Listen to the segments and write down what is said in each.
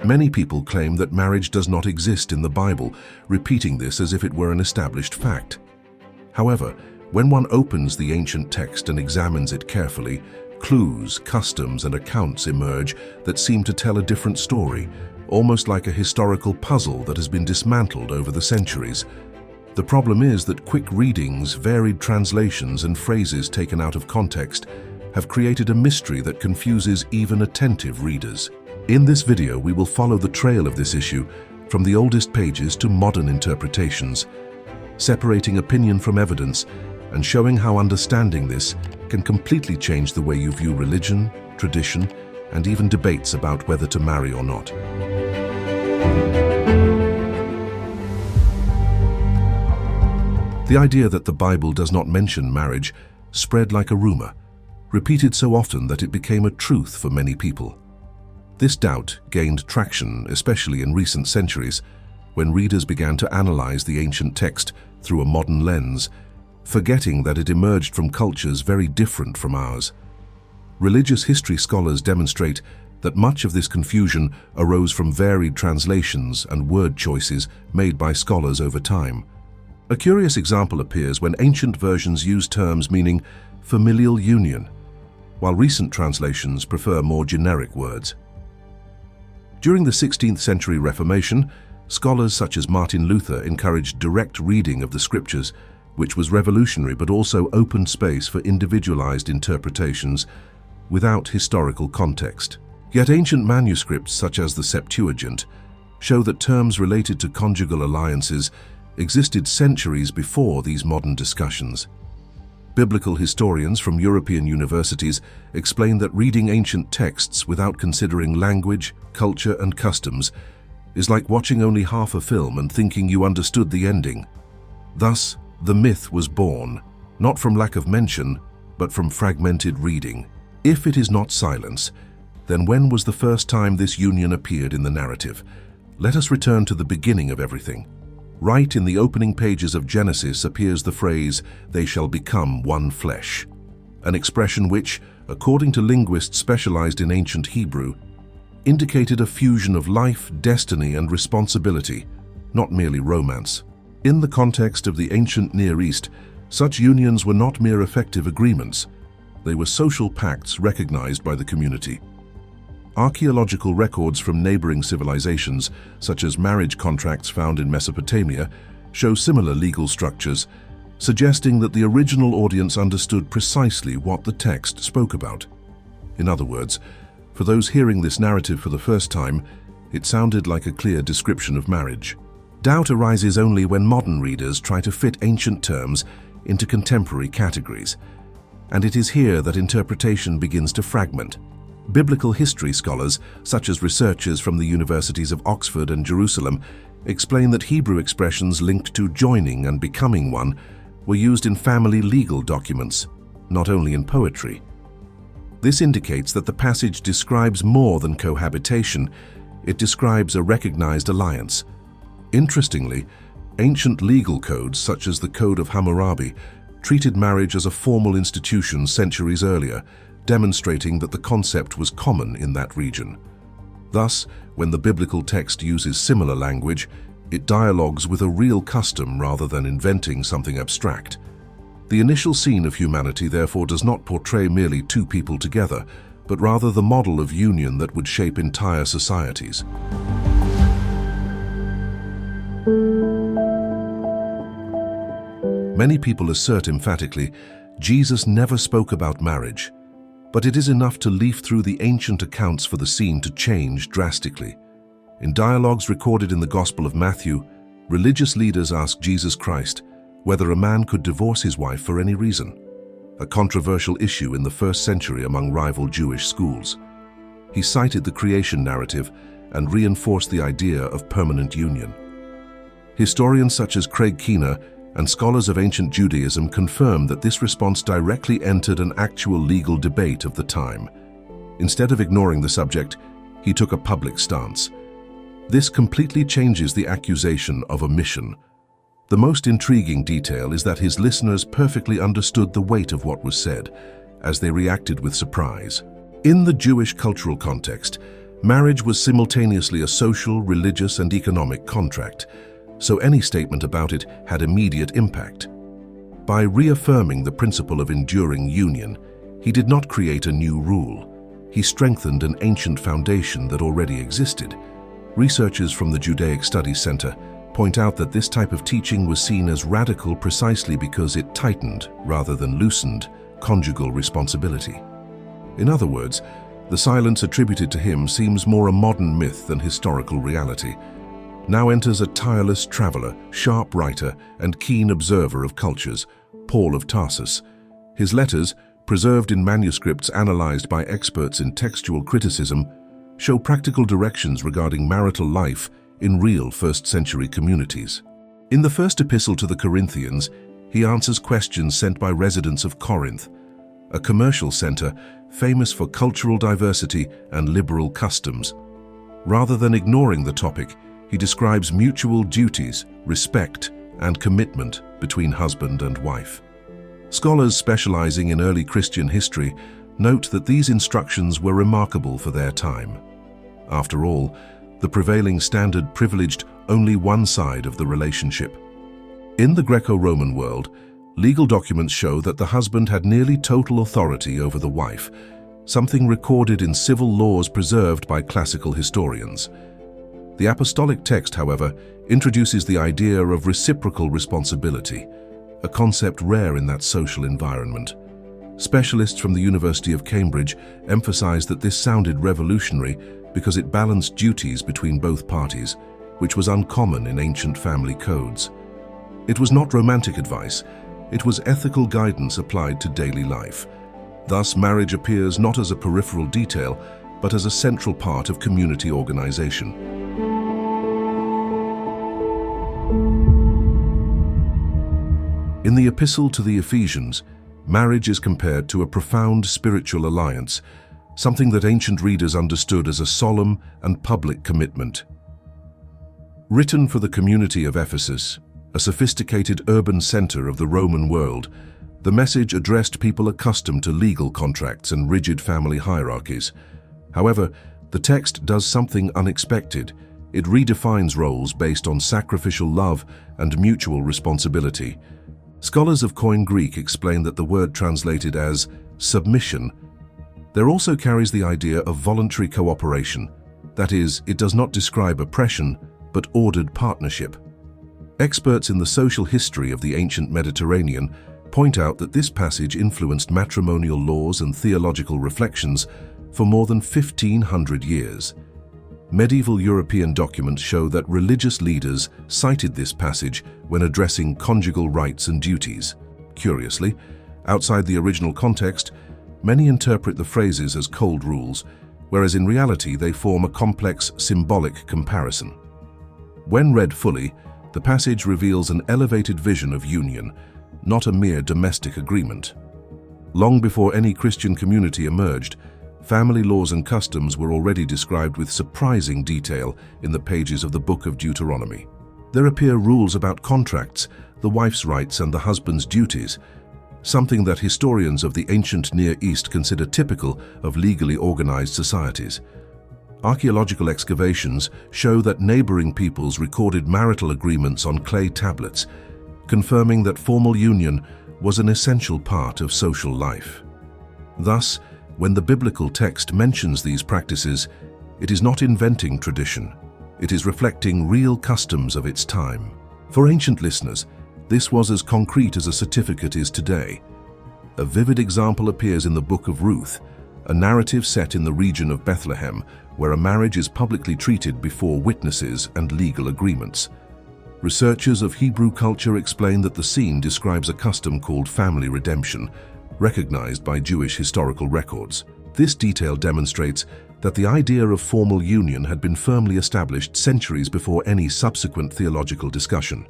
Many people claim that marriage does not exist in the Bible, repeating this as if it were an established fact. However, when one opens the ancient text and examines it carefully, clues, customs, and accounts emerge that seem to tell a different story, almost like a historical puzzle that has been dismantled over the centuries. The problem is that quick readings, varied translations, and phrases taken out of context have created a mystery that confuses even attentive readers. In this video, we will follow the trail of this issue from the oldest pages to modern interpretations, separating opinion from evidence and showing how understanding this can completely change the way you view religion, tradition, and even debates about whether to marry or not. The idea that the Bible does not mention marriage spread like a rumor, repeated so often that it became a truth for many people. This doubt gained traction, especially in recent centuries, when readers began to analyze the ancient text through a modern lens, forgetting that it emerged from cultures very different from ours. Religious history scholars demonstrate that much of this confusion arose from varied translations and word choices made by scholars over time. A curious example appears when ancient versions use terms meaning familial union, while recent translations prefer more generic words. During the 16th century Reformation, scholars such as Martin Luther encouraged direct reading of the scriptures, which was revolutionary but also opened space for individualized interpretations without historical context. Yet ancient manuscripts such as the Septuagint show that terms related to conjugal alliances existed centuries before these modern discussions. Biblical historians from European universities explain that reading ancient texts without considering language, culture, and customs is like watching only half a film and thinking you understood the ending. Thus, the myth was born, not from lack of mention, but from fragmented reading. If it is not silence, then when was the first time this union appeared in the narrative? Let us return to the beginning of everything. Right in the opening pages of Genesis appears the phrase, "They shall become one flesh," an expression which, according to linguists specialized in ancient Hebrew, indicated a fusion of life, destiny, and responsibility, not merely romance. In the context of the ancient Near East, such unions were not mere affective agreements. They were social pacts recognized by the community. Archaeological records from neighboring civilizations, such as marriage contracts found in Mesopotamia, show similar legal structures, suggesting that the original audience understood precisely what the text spoke about. In other words, for those hearing this narrative for the first time, it sounded like a clear description of marriage. Doubt arises only when modern readers try to fit ancient terms into contemporary categories, and it is here that interpretation begins to fragment. Biblical history scholars, such as researchers from the universities of Oxford and Jerusalem, explain that Hebrew expressions linked to joining and becoming one were used in family legal documents, not only in poetry. This indicates that the passage describes more than cohabitation, it describes a recognized alliance. Interestingly, ancient legal codes such as the Code of Hammurabi treated marriage as a formal institution centuries earlier, demonstrating that the concept was common in that region. Thus, when the biblical text uses similar language, it dialogues with a real custom rather than inventing something abstract. The initial scene of humanity therefore does not portray merely two people together, but rather the model of union that would shape entire societies. Many people assert emphatically, Jesus never spoke about marriage. But it is enough to leaf through the ancient accounts for the scene to change drastically. In dialogues recorded in the Gospel of Matthew, religious leaders asked Jesus Christ whether a man could divorce his wife for any reason, a controversial issue in the first century among rival Jewish schools. He cited the creation narrative and reinforced the idea of permanent union. Historians such as Craig Keener and scholars of ancient Judaism confirm that this response directly entered an actual legal debate of the time. Instead of ignoring the subject, he took a public stance. This completely changes the accusation of omission. The most intriguing detail is that his listeners perfectly understood the weight of what was said, as they reacted with surprise. In the Jewish cultural context, Marriage was simultaneously a social, religious, and economic contract, so any statement about it had immediate impact. By reaffirming the principle of enduring union, he did not create a new rule. He strengthened an ancient foundation that already existed. Researchers from the Judaic Studies Center point out that this type of teaching was seen as radical precisely because it tightened, rather than loosened, conjugal responsibility. In other words, the silence attributed to him seems more a modern myth than historical reality. Now enters a tireless traveler, sharp writer, and keen observer of cultures, Paul of Tarsus. His letters, preserved in manuscripts analyzed by experts in textual criticism, show practical directions regarding marital life in real first-century communities. In the first epistle to the Corinthians, he answers questions sent by residents of Corinth, a commercial center famous for cultural diversity and liberal customs. Rather than ignoring the topic, he describes mutual duties, respect, and commitment between husband and wife. Scholars specializing in early Christian history note that these instructions were remarkable for their time. After all, the prevailing standard privileged only one side of the relationship. In the Greco-Roman world, legal documents show that the husband had nearly total authority over the wife, something recorded in civil laws preserved by classical historians. The apostolic text, however, introduces the idea of reciprocal responsibility, a concept rare in that social environment. Specialists from the University of Cambridge emphasize that this sounded revolutionary because it balanced duties between both parties, which was uncommon in ancient family codes. It was not romantic advice, it was ethical guidance applied to daily life. Thus, marriage appears not as a peripheral detail, but as a central part of community organization. In the Epistle to the Ephesians, marriage is compared to a profound spiritual alliance, something that ancient readers understood as a solemn and public commitment. Written for the community of Ephesus, a sophisticated urban center of the Roman world, the message addressed people accustomed to legal contracts and rigid family hierarchies. However, the text does something unexpected. It redefines roles based on sacrificial love and mutual responsibility. Scholars of Koine Greek explain that the word translated as submission there also carries the idea of voluntary cooperation. That is, it does not describe oppression, but ordered partnership. Experts in the social history of the ancient Mediterranean point out that this passage influenced matrimonial laws and theological reflections for more than 1,500 years. Medieval European documents show that religious leaders cited this passage when addressing conjugal rights and duties. Curiously, outside the original context, many interpret the phrases as cold rules, whereas in reality they form a complex symbolic comparison. When read fully, the passage reveals an elevated vision of union, not a mere domestic agreement. Long before any Christian community emerged, family laws and customs were already described with surprising detail in the pages of the Book of Deuteronomy. There appear rules about contracts, the wife's rights and the husband's duties, something that historians of the ancient Near East consider typical of legally organized societies. Archaeological excavations show that neighboring peoples recorded marital agreements on clay tablets, confirming that formal union was an essential part of social life. Thus, when the biblical text mentions these practices, it is not inventing tradition. It is reflecting real customs of its time. For ancient listeners, this was as concrete as a certificate is today. A vivid example appears in the Book of Ruth, a narrative set in the region of Bethlehem, where a marriage is publicly treated before witnesses and legal agreements. Researchers of Hebrew culture explain that the scene describes a custom called family redemption, recognized by Jewish historical records. This detail demonstrates that the idea of formal union had been firmly established centuries before any subsequent theological discussion.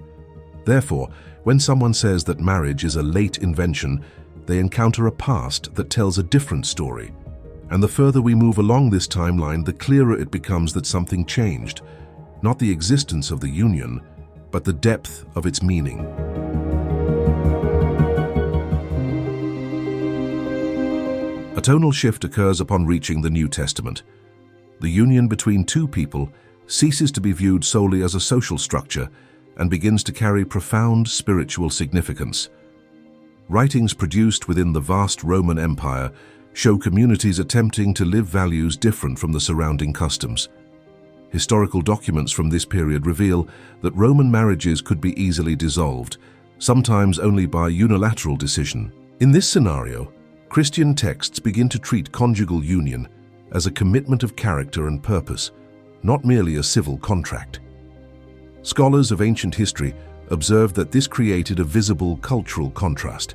Therefore, when someone says that marriage is a late invention, they encounter a past that tells a different story. And the further we move along this timeline, the clearer it becomes that something changed, not the existence of the union, but the depth of its meaning. A tonal shift occurs upon reaching the New Testament. The union between two people ceases to be viewed solely as a social structure and begins to carry profound spiritual significance. Writings produced within the vast Roman Empire show communities attempting to live values different from the surrounding customs. Historical documents from this period reveal that Roman marriages could be easily dissolved, sometimes only by unilateral decision. In this scenario, Christian texts begin to treat conjugal union as a commitment of character and purpose, not merely a civil contract. Scholars of ancient history observed that this created a visible cultural contrast.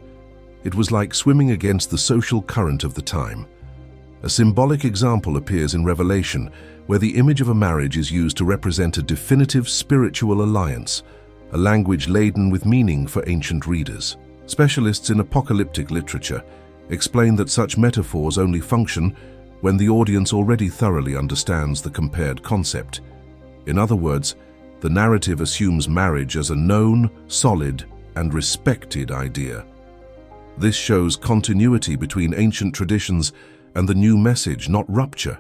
It was like swimming against the social current of the time. A symbolic example appears in Revelation, where the image of a marriage is used to represent a definitive spiritual alliance, a language laden with meaning for ancient readers. Specialists in apocalyptic literature explain that such metaphors only function when the audience already thoroughly understands the compared concept. In other words, the narrative assumes marriage as a known, solid, and respected idea. This shows continuity between ancient traditions and the new message, not rupture.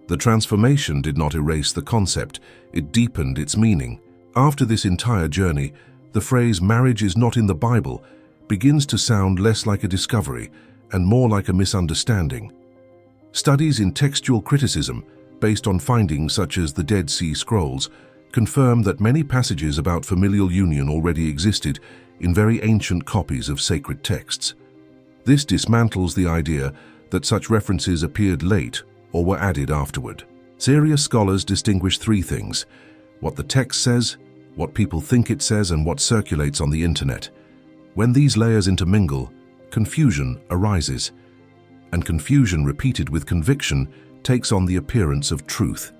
The transformation did not erase the concept, it deepened its meaning. After this entire journey, the phrase "marriage is not in the Bible" begins to sound less like a discovery and more like a misunderstanding. Studies in textual criticism, based on findings such as the Dead Sea Scrolls, confirm that many passages about familial union already existed in very ancient copies of sacred texts. This dismantles the idea that such references appeared late or were added afterward. Serious scholars distinguish three things: what the text says, what people think it says, and what circulates on the internet. When these layers intermingle, confusion arises, and confusion repeated with conviction takes on the appearance of truth.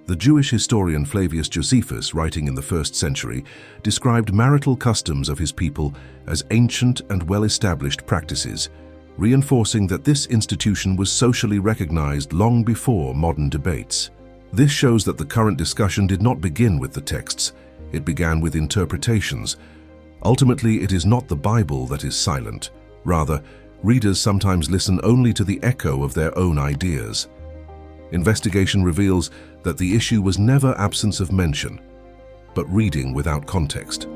The Jewish historian Flavius Josephus, writing in the 1st century, described marital customs of his people as ancient and well-established practices, reinforcing that this institution was socially recognized long before modern debates. This shows that the current discussion did not begin with the texts, it began with interpretations. Ultimately, it is not the Bible that is silent. Rather, readers sometimes listen only to the echo of their own ideas. Investigation reveals that the issue was never absence of mention, but reading without context.